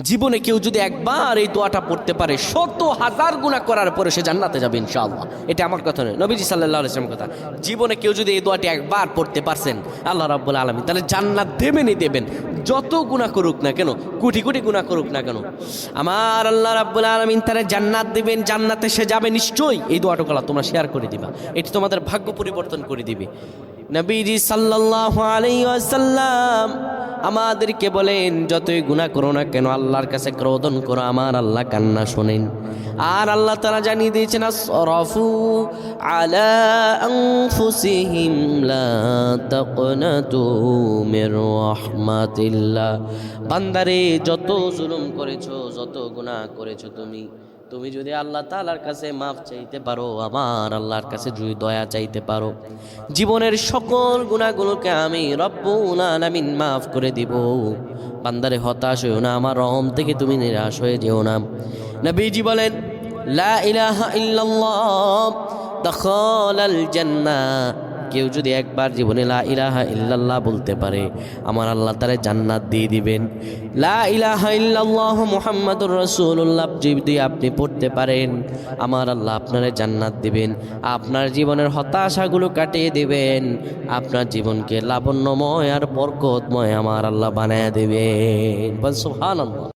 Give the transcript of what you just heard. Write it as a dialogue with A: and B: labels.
A: জীবনে কেউ যদি একবার এই দোয়াটা পড়তে পারে 100,000 গুনাহ করার পরে সে জান্নাতে যাবে ইনশাআল্লাহ। এটা আমার কথা নয়, নবীজি সাল্লাল্লাহু আলাইহি ওয়াসাল্লামের কথা। জীবনে কেউ যদি এই দোয়াটি একবার পড়তে পারছেন আল্লাহ রাব্বুল আলামিন তাহলে জান্নাত দেবেনই দেবেন, যত গুনাহ করুক না কেন, কোটি কোটি গুনাহ করুক না কেন, আমার আল্লাহ রাব্বুল আলামিন তারে জান্নাত দিবেন, জান্নাতে সে যাবে নিশ্চয়ই। এই দোয়াটা তোমরা শেয়ার করে দিবা, এটি তোমাদের ভাগ্য পরিবর্তন করে দিবে। নবীজি সাল্লাল্লাহু আলাইহি ওয়াসাল্লাম আমাদেরকে বলেন যতই গুনাহ করো না কেন আল্লাহর কাছে ক্রোধন করো, আমার আল্লাহ কান্না শোনেন। আর আল্লাহ তাআলা জানিয়ে দিয়েছেন আসরাফু আলা আনফুসিহিম লা তাকনাতু মির রাহমাতিল্লাহ। বান্দারে যত জুলুম করেছো, যত গুনাহ করেছো তুমি যদি আল্লাহ তাআলার কাছে মাফ চাইতে পারো, আমার আল্লাহর কাছে যদি দয়া চাইতে পারো, জীবনের সকল গুনাহগুলোকে আমি রব্বুল আলামিন মাফ করে দিব। বান্দারে হতাশ হইও না, আমার রহম থেকে তুমি নিরাশ হয়ে যেও না। নবীজি বলেন লা ইলাহা ইল্লাল্লাহ দাখালাল জান্নাহ। কেউ যদি একবার জীবনে লা ইলাহা ইল্লাল্লাহ বলতে পারে, আমার আল্লাহ তারে জান্নাত দিয়ে দিবেন। লা ইলাহা ইল্লাল্লাহ মুহাম্মাদুর রাসূলুল্লাহ যদি আপনি পড়তে পারেন, আমার আল্লাহ আপনারে জান্নাত দিবেন, আপনার জীবনের হতাশাগুলো কাটিয়ে দিবেন, আপনার জীবনকে লাবণ্যময় আর বরকতময় আমার আল্লাহ বানায় দিবেন। সুবহানাল্লাহ।